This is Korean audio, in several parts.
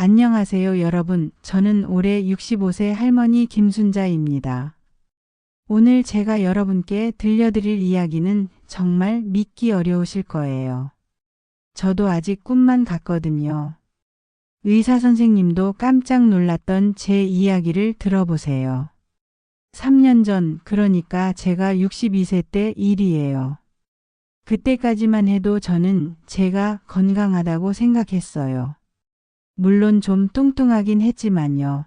안녕하세요 여러분. 저는 올해 65세 할머니 김순자입니다. 오늘 제가 여러분께 들려드릴 이야기는 정말 믿기 어려우실 거예요. 저도 아직 꿈만 같거든요. 의사 선생님도 깜짝 놀랐던 제 이야기를 들어보세요. 3년 전, 그러니까 제가 62세 때 일이에요. 그때까지만 해도 저는 제가 건강하다고 생각했어요. 물론 좀 뚱뚱하긴 했지만요.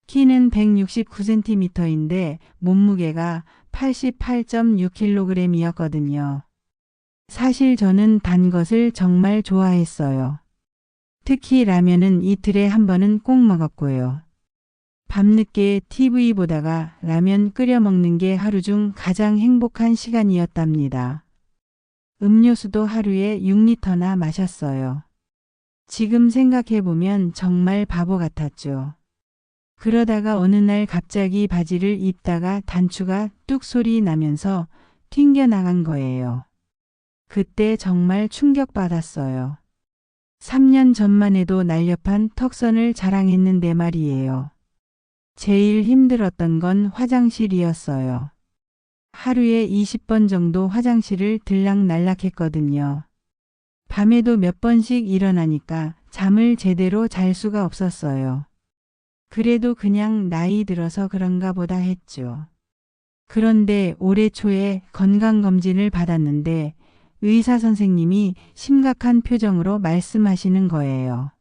키는 169cm인데 몸무게가 88.6kg이었거든요. 사실 저는 단 것을 정말 좋아했어요. 특히 라면은 이틀에 한 번은 꼭 먹었고요. 밤늦게 TV 보다가 라면 끓여 먹는 게 하루 중 가장 행복한 시간이었답니다. 음료수도 하루에 6리터나 마셨어요. 지금 생각해보면 정말 바보 같았죠. 그러다가 어느 날 갑자기 바지를 입다가 단추가 뚝 소리 나면서 튕겨나간 거예요. 그때 정말 충격받았어요. 3년 전만 해도 날렵한 턱선을 자랑했는데 말이에요. 제일 힘들었던 건 화장실이었어요. 하루에 20번 정도 화장실을 들락날락했거든요. 밤에도 몇 번씩 일어나니까 잠을 제대로 잘 수가 없었어요. 그래도 그냥 나이 들어서 그런가 보다 했죠. 그런데 올해 초에 건강검진을 받았는데 의사 선생님이 심각한 표정으로 말씀하시는 거예요.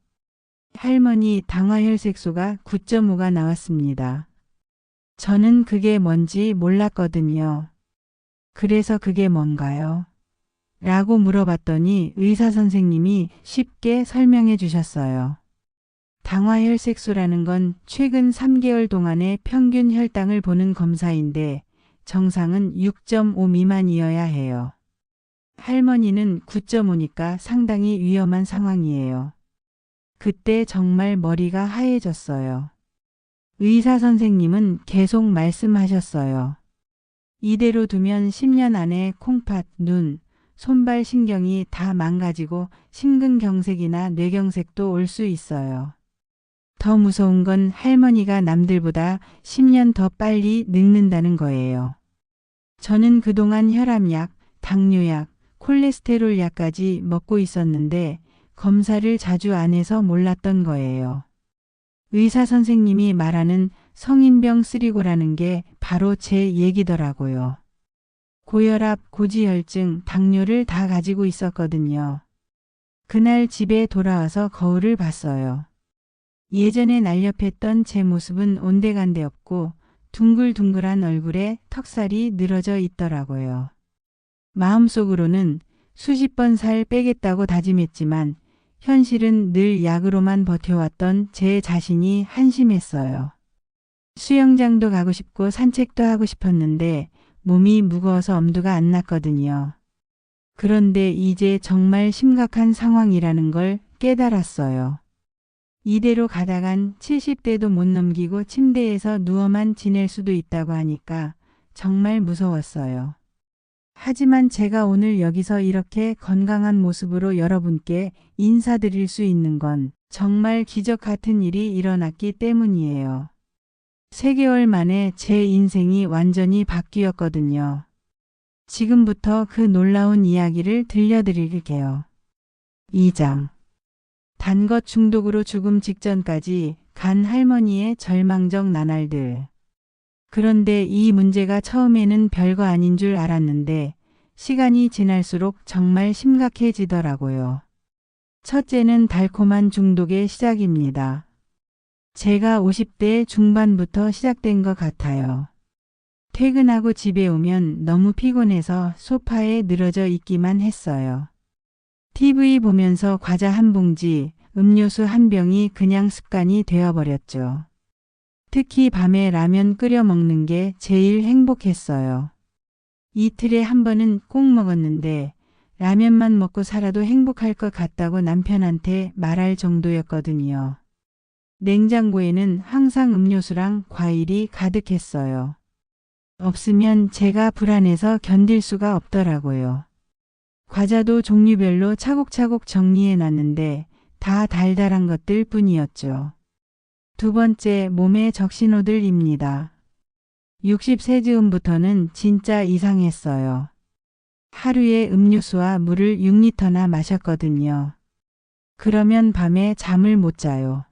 할머니 당화혈색소가 9.5가 나왔습니다. 저는 그게 뭔지 몰랐거든요. 그래서 그게 뭔가요? 라고 물어봤더니 의사 선생님이 쉽게 설명해 주셨어요. 당화혈색소라는 건 최근 3개월 동안의 평균 혈당을 보는 검사인데 정상은 6.5 미만이어야 해요. 할머니는 9.5니까 상당히 위험한 상황이에요. 그때 정말 머리가 하얘졌어요. 의사 선생님은 계속 말씀하셨어요. 이대로 두면 10년 안에 콩팥, 눈, 손발 신경이 다 망가지고 심근경색이나 뇌경색도 올 수 있어요. 더 무서운 건 할머니가 남들보다 10년 더 빨리 늙는다는 거예요. 저는 그동안 혈압약, 당뇨약, 콜레스테롤 약까지 먹고 있었는데 검사를 자주 안 해서 몰랐던 거예요. 의사 선생님이 말하는 성인병 쓰리고라는 게 바로 제 얘기더라고요. 고혈압, 고지혈증, 당뇨를 다 가지고 있었거든요. 그날 집에 돌아와서 거울을 봤어요. 예전에 날렵했던 제 모습은 온데간데 없고 둥글둥글한 얼굴에 턱살이 늘어져 있더라고요. 마음속으로는 수십 번 살 빼겠다고 다짐했지만 현실은 늘 약으로만 버텨왔던 제 자신이 한심했어요. 수영장도 가고 싶고 산책도 하고 싶었는데 몸이 무거워서 엄두가 안 났거든요. 그런데 이제 정말 심각한 상황이라는 걸 깨달았어요. 이대로 가다간 70대도 못 넘기고 침대에서 누워만 지낼 수도 있다고 하니까 정말 무서웠어요. 하지만 제가 오늘 여기서 이렇게 건강한 모습으로 여러분께 인사드릴 수 있는 건 정말 기적 같은 일이 일어났기 때문이에요. 3개월 만에 제 인생이 완전히 바뀌었거든요. 지금부터 그 놀라운 이야기를 들려드릴게요. 2장. 단 것 중독으로 죽음 직전까지 간 할머니의 절망적 나날들. 그런데 이 문제가 처음에는 별거 아닌 줄 알았는데 시간이 지날수록 정말 심각해지더라고요. 첫째는 달콤한 중독의 시작입니다. 제가 50대 중반부터 시작된 것 같아요. 퇴근하고 집에 오면 너무 피곤해서 소파에 늘어져 있기만 했어요. TV 보면서 과자 한 봉지, 음료수 한 병이 그냥 습관이 되어버렸죠. 특히 밤에 라면 끓여 먹는 게 제일 행복했어요. 이틀에 한 번은 꼭 먹었는데 라면만 먹고 살아도 행복할 것 같다고 남편한테 말할 정도였거든요. 냉장고에는 항상 음료수랑 과일이 가득했어요. 없으면 제가 불안해서 견딜 수가 없더라고요. 과자도 종류별로 차곡차곡 정리해 놨는데 다 달달한 것들 뿐이었죠. 두 번째, 몸의 적신호들입니다. 60세 즈음부터는 진짜 이상했어요. 하루에 음료수와 물을 6리터나 마셨거든요. 그러면 밤에 잠을 못 자요.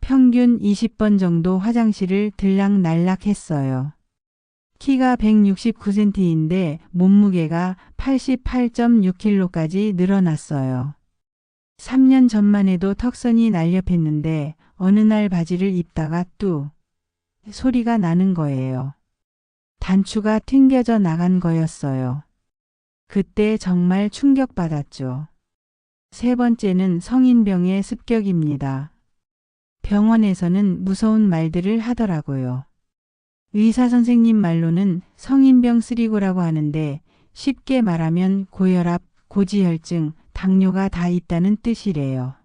평균 20번 정도 화장실을 들락날락 했어요. 키가 169cm인데 몸무게가 88.6kg까지 늘어났어요. 3년 전만 해도 턱선이 날렵했는데 어느 날 바지를 입다가 뚜 소리가 나는 거예요. 단추가 튕겨져 나간 거였어요. 그때 정말 충격받았죠. 세 번째는 성인병의 습격입니다. 병원에서는 무서운 말들을 하더라고요. 의사 선생님 말로는 성인병 쓰리고라고 하는데 쉽게 말하면 고혈압, 고지혈증, 당뇨가 다 있다는 뜻이래요.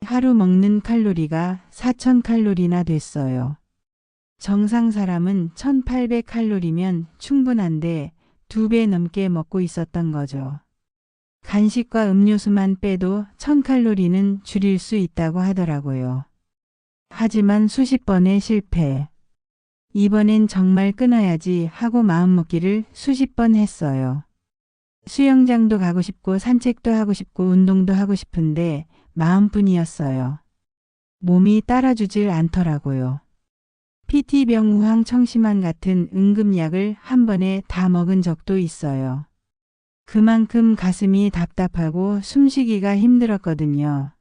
하루 먹는 칼로리가 4000칼로리나 됐어요. 정상 사람은 1800칼로리면 충분한데 2배 넘게 먹고 있었던 거죠. 간식과 음료수만 빼도 1000칼로리는 줄일 수 있다고 하더라고요. 하지만 수십 번의 실패. 이번엔 정말 끊어야지 하고 마음먹기를 수십 번 했어요. 수영장도 가고 싶고 산책도 하고 싶고 운동도 하고 싶은데 마음뿐이었어요. 몸이 따라주질 않더라고요. PT병 우황 청심환 같은 응급약을 한 번에 다 먹은 적도 있어요. 그만큼 가슴이 답답하고 숨쉬기가 힘들었거든요.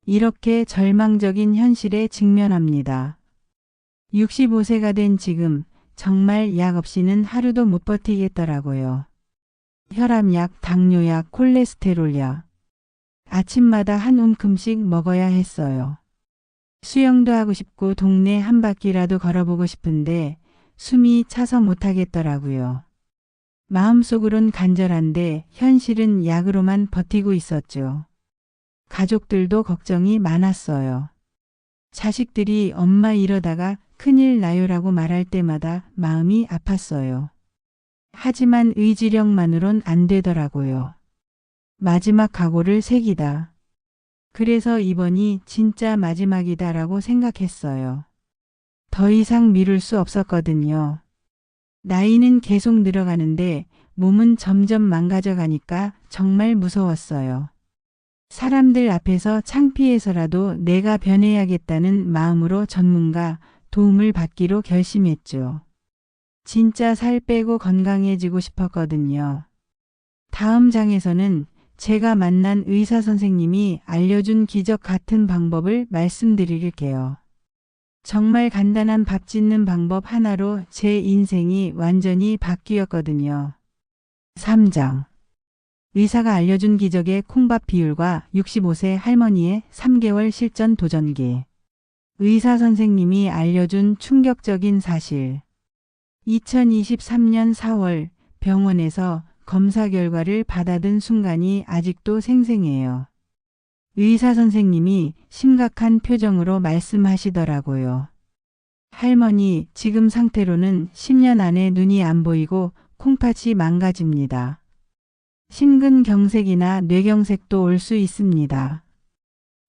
이렇게 절망적인 현실에 직면합니다. 65세가 된 지금 정말 약 없이는 하루도 못 버티겠더라고요. 혈압약, 당뇨약, 콜레스테롤약. 아침마다 한 움큼씩 먹어야 했어요. 수영도 하고 싶고 동네 한 바퀴라도 걸어보고 싶은데 숨이 차서 못하겠더라고요. 마음속으론 간절한데 현실은 약으로만 버티고 있었죠. 가족들도 걱정이 많았어요. 자식들이 엄마 이러다가 큰일 나요라고 말할 때마다 마음이 아팠어요. 하지만 의지력만으론 안 되더라고요. 마지막 각오를 새기다. 그래서 이번이 진짜 마지막이다라고 생각했어요. 더 이상 미룰 수 없었거든요. 나이는 계속 늘어가는데 몸은 점점 망가져가니까 정말 무서웠어요. 사람들 앞에서 창피해서라도 내가 변해야겠다는 마음으로 전문가 도움을 받기로 결심했죠. 진짜 살 빼고 건강해지고 싶었거든요. 다음 장에서는 제가 만난 의사 선생님이 알려준 기적 같은 방법을 말씀드릴게요. 정말 간단한 밥 짓는 방법 하나로 제 인생이 완전히 바뀌었거든요. 3장. 의사가 알려준 기적의 콩밥 비율과 65세 할머니의 3개월 실전 도전기. 의사 선생님이 알려준 충격적인 사실. 2023년 4월 병원에서 검사 결과를 받아든 순간이 아직도 생생해요. 의사 선생님이 심각한 표정으로 말씀하시더라고요. 할머니, 지금 상태로는 10년 안에 눈이 안 보이고 콩팥이 망가집니다. 심근경색이나 뇌경색도 올 수 있습니다.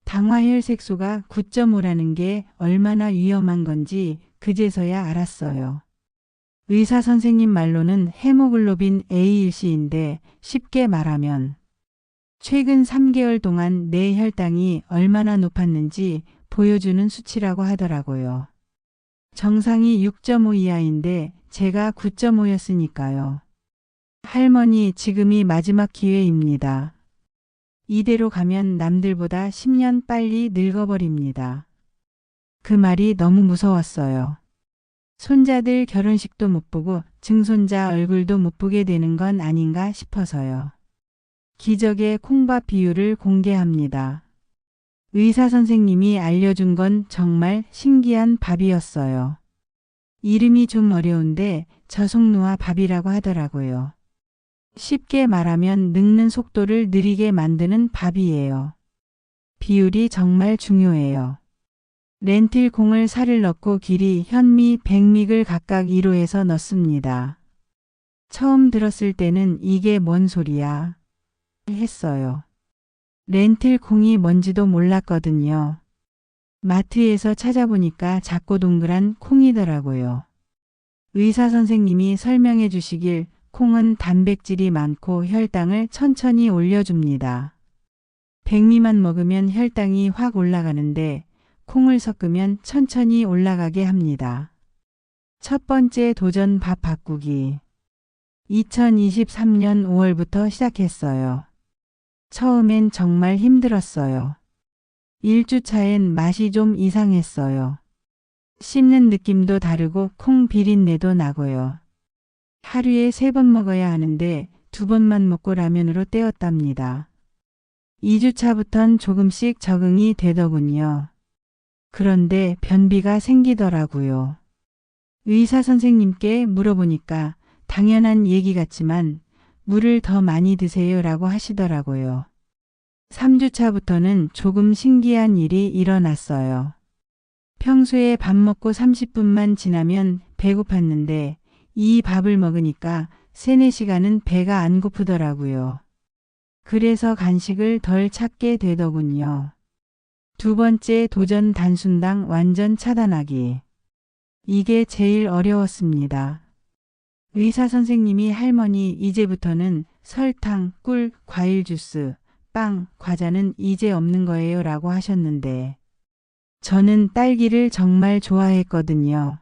당화혈색소가 9.5라는 게 얼마나 위험한 건지 그제서야 알았어요. 의사 선생님 말로는 헤모글로빈 A1C인데 쉽게 말하면 최근 3개월 동안 내 혈당이 얼마나 높았는지 보여주는 수치라고 하더라고요. 정상이 6.5 이하인데 제가 9.5였으니까요. 할머니, 지금이 마지막 기회입니다. 이대로 가면 남들보다 10년 빨리 늙어버립니다. 그 말이 너무 무서웠어요. 손자들 결혼식도 못 보고 증손자 얼굴도 못 보게 되는 건 아닌가 싶어서요. 기적의 콩밥 비율을 공개합니다. 의사 선생님이 알려준 건 정말 신기한 밥이었어요. 이름이 좀 어려운데 저속노화 밥이라고 하더라고요. 쉽게 말하면 늙는 속도를 느리게 만드는 밥이에요. 비율이 정말 중요해요. 렌틸 콩을 살을 넣고 길이, 현미, 백믹을 각각 1호에서 넣습니다. 처음 들었을 때는 이게 뭔 소리야 했어요. 렌틸 콩이 뭔지도 몰랐거든요. 마트에서 찾아보니까 작고 동그란 콩이더라고요. 의사 선생님이 설명해 주시길 콩은 단백질이 많고 혈당을 천천히 올려줍니다. 백미만 먹으면 혈당이 확 올라가는데 콩을 섞으면 천천히 올라가게 합니다. 첫 번째 도전 밥 바꾸기. 2023년 5월부터 시작했어요. 처음엔 정말 힘들었어요. 1주차엔 맛이 좀 이상했어요. 씹는 느낌도 다르고 콩 비린내도 나고요. 하루에 3번 먹어야 하는데 2번만 먹고 라면으로 때웠답니다. 2주차부턴 조금씩 적응이 되더군요. 그런데 변비가 생기더라고요. 의사 선생님께 물어보니까 당연한 얘기 같지만 물을 더 많이 드세요라고 하시더라고요. 3주차부터는 조금 신기한 일이 일어났어요. 평소에 밥 먹고 30분만 지나면 배고팠는데 이 밥을 먹으니까 3, 4시간은 배가 안 고프더라고요. 그래서 간식을 덜 찾게 되더군요. 두 번째 도전 단순당 완전 차단하기. 이게 제일 어려웠습니다. 의사 선생님이 할머니 이제부터는 설탕, 꿀, 과일 주스, 빵, 과자는 이제 없는 거예요 라고 하셨는데 저는 딸기를 정말 좋아했거든요.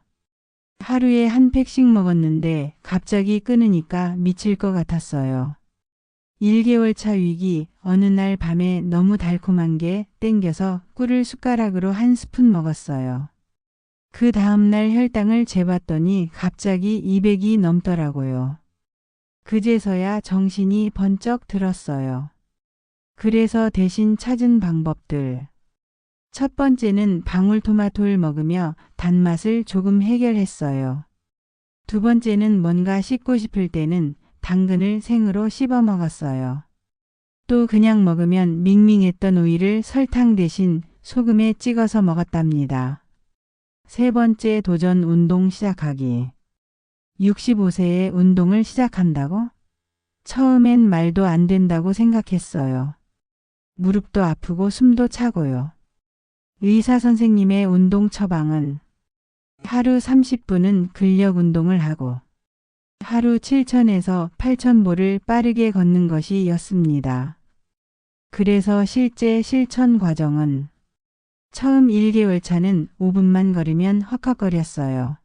하루에 한 팩씩 먹었는데 갑자기 끊으니까 미칠 것 같았어요. 1개월 차 위기, 어느 날 밤에 너무 달콤한 게 땡겨서 꿀을 숟가락으로 1스푼 먹었어요. 그 다음날 혈당을 재봤더니 갑자기 200이 넘더라고요. 그제서야 정신이 번쩍 들었어요. 그래서 대신 찾은 방법들. 첫 번째는 방울토마토를 먹으며 단맛을 조금 해결했어요. 두 번째는 뭔가 씹고 싶을 때는 당근을 생으로 씹어 먹었어요. 또 그냥 먹으면 밍밍했던 오이를 설탕 대신 소금에 찍어서 먹었답니다. 세 번째 도전 운동 시작하기. 65세에 운동을 시작한다고? 처음엔 말도 안 된다고 생각했어요. 무릎도 아프고 숨도 차고요. 의사 선생님의 운동 처방은 하루 30분은 근력 운동을 하고 하루 7,000에서 8,000보를 빠르게 걷는 것이었습니다. 그래서 실제 실천 과정은 처음 1개월 차는 5분만 걸으면 헉헉거렸어요.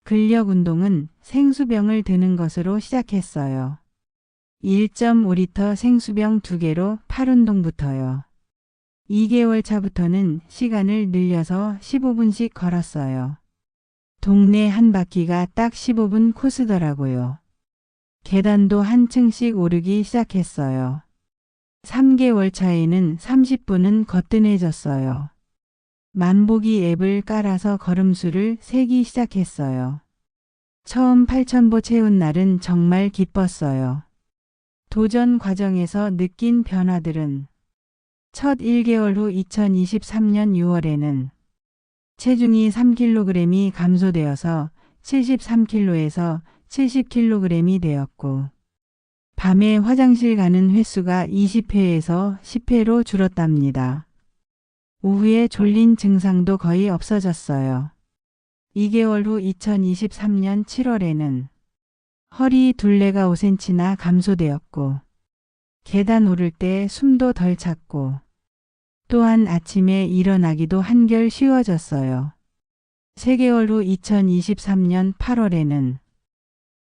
근력 운동은 생수병을 드는 것으로 시작했어요. 1.5리터 생수병 2개로 팔 운동부터요. 2개월 차부터는 시간을 늘려서 15분씩 걸었어요. 동네 한 바퀴가 딱 15분 코스더라고요. 계단도 한 층씩 오르기 시작했어요. 3개월 차에는 30분은 거뜬해졌어요. 만보기 앱을 깔아서 걸음수를 세기 시작했어요. 처음 8,000보 채운 날은 정말 기뻤어요. 도전 과정에서 느낀 변화들은 첫 1개월 후 2023년 6월에는 체중이 3kg이 감소되어서 73kg에서 70kg이 되었고 밤에 화장실 가는 횟수가 20회에서 10회로 줄었답니다. 오후에 졸린 증상도 거의 없어졌어요. 2개월 후 2023년 7월에는 허리 둘레가 5cm나 감소되었고 계단 오를 때 숨도 덜 찼고 또한 아침에 일어나기도 한결 쉬워졌어요. 3개월 후 2023년 8월에는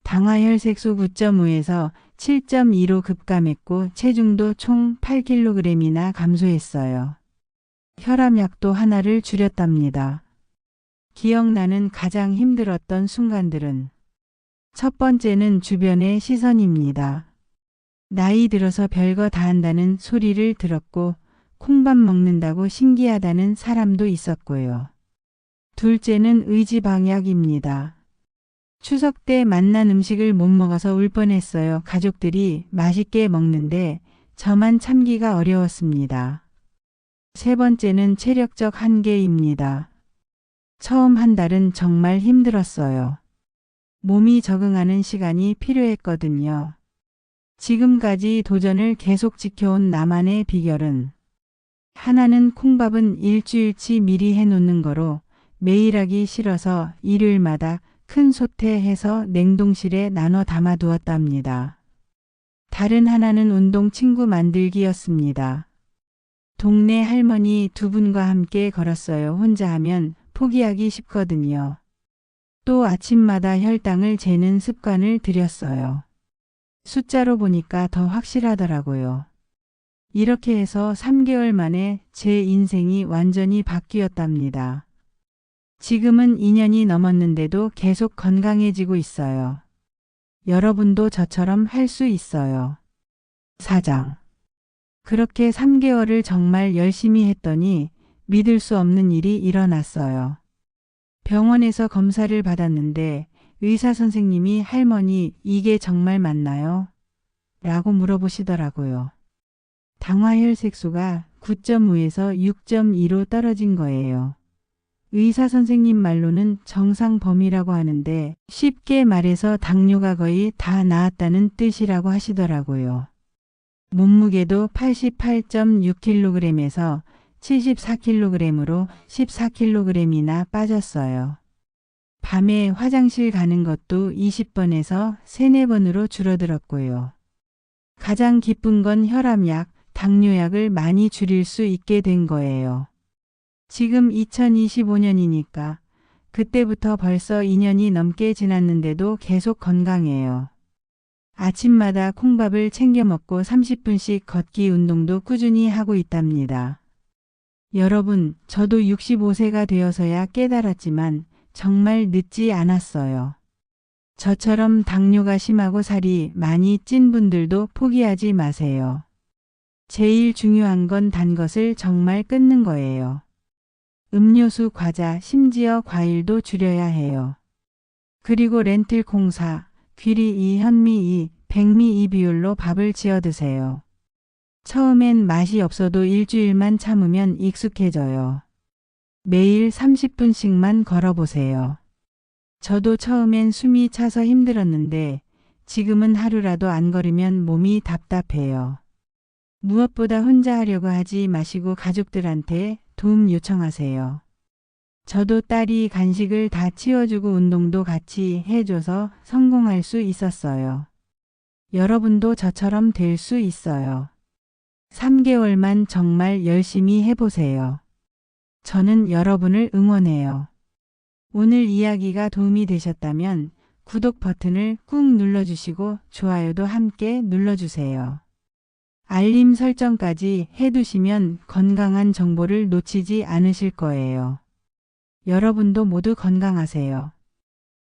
당화혈색소 9.5에서 7.2로 급감했고 체중도 총 8kg이나 감소했어요. 혈압약도 하나를 줄였답니다. 기억나는 가장 힘들었던 순간들은 첫 번째는 주변의 시선입니다. 나이 들어서 별거 다 한다는 소리를 들었고 콩밥 먹는다고 신기하다는 사람도 있었고요. 둘째는 의지방약입니다. 추석 때 맛난 음식을 못 먹어서 울 뻔했어요. 가족들이 맛있게 먹는데 저만 참기가 어려웠습니다. 세 번째는 체력적 한계입니다. 처음 한 달은 정말 힘들었어요. 몸이 적응하는 시간이 필요했거든요. 지금까지 도전을 계속 지켜온 나만의 비결은 하나는 콩밥은 일주일치 미리 해놓는 거로 매일 하기 싫어서 일요일마다 큰 솥에해서 냉동실에 나눠 담아두었답니다. 다른 하나는 운동 친구 만들기였습니다. 동네 할머니 두 분과 함께 걸었어요. 혼자 하면 포기하기 쉽거든요. 또 아침마다 혈당을 재는 습관을 들였어요. 숫자로 보니까 더 확실하더라고요. 이렇게 해서 3개월 만에 제 인생이 완전히 바뀌었답니다. 지금은 2년이 넘었는데도 계속 건강해지고 있어요. 여러분도 저처럼 할 수 있어요. 사장. 그렇게 3개월을 정말 열심히 했더니 믿을 수 없는 일이 일어났어요. 병원에서 검사를 받았는데 의사 선생님이 할머니 이게 정말 맞나요? 라고 물어보시더라고요. 당화혈색소가 9.5에서 6.2로 떨어진 거예요. 의사 선생님 말로는 정상 범위라고 하는데 쉽게 말해서 당뇨가 거의 다 나았다는 뜻이라고 하시더라고요. 몸무게도 88.6kg에서 74kg으로 14kg이나 빠졌어요. 밤에 화장실 가는 것도 20번에서 3, 4번으로 줄어들었고요. 가장 기쁜 건 혈압약, 당뇨약을 많이 줄일 수 있게 된 거예요. 지금 2025년이니까 그때부터 벌써 2년이 넘게 지났는데도 계속 건강해요. 아침마다 콩밥을 챙겨 먹고 30분씩 걷기 운동도 꾸준히 하고 있답니다. 여러분, 저도 65세가 되어서야 깨달았지만 정말 늦지 않았어요. 저처럼 당뇨가 심하고 살이 많이 찐 분들도 포기하지 마세요. 제일 중요한 건 단 것을 정말 끊는 거예요. 음료수, 과자, 심지어 과일도 줄여야 해요. 그리고 렌틸 콩사, 귀리 2, 현미 2, 백미 2 비율로 밥을 지어 드세요. 처음엔 맛이 없어도 일주일만 참으면 익숙해져요. 매일 30분씩만 걸어보세요. 저도 처음엔 숨이 차서 힘들었는데 지금은 하루라도 안 걸으면 몸이 답답해요. 무엇보다 혼자 하려고 하지 마시고 가족들한테 도움 요청하세요. 저도 딸이 간식을 다 치워주고 운동도 같이 해줘서 성공할 수 있었어요. 여러분도 저처럼 될 수 있어요. 3개월만 정말 열심히 해보세요. 저는 여러분을 응원해요. 오늘 이야기가 도움이 되셨다면 구독 버튼을 꾹 눌러주시고 좋아요도 함께 눌러주세요. 알림 설정까지 해두시면 건강한 정보를 놓치지 않으실 거예요. 여러분도 모두 건강하세요.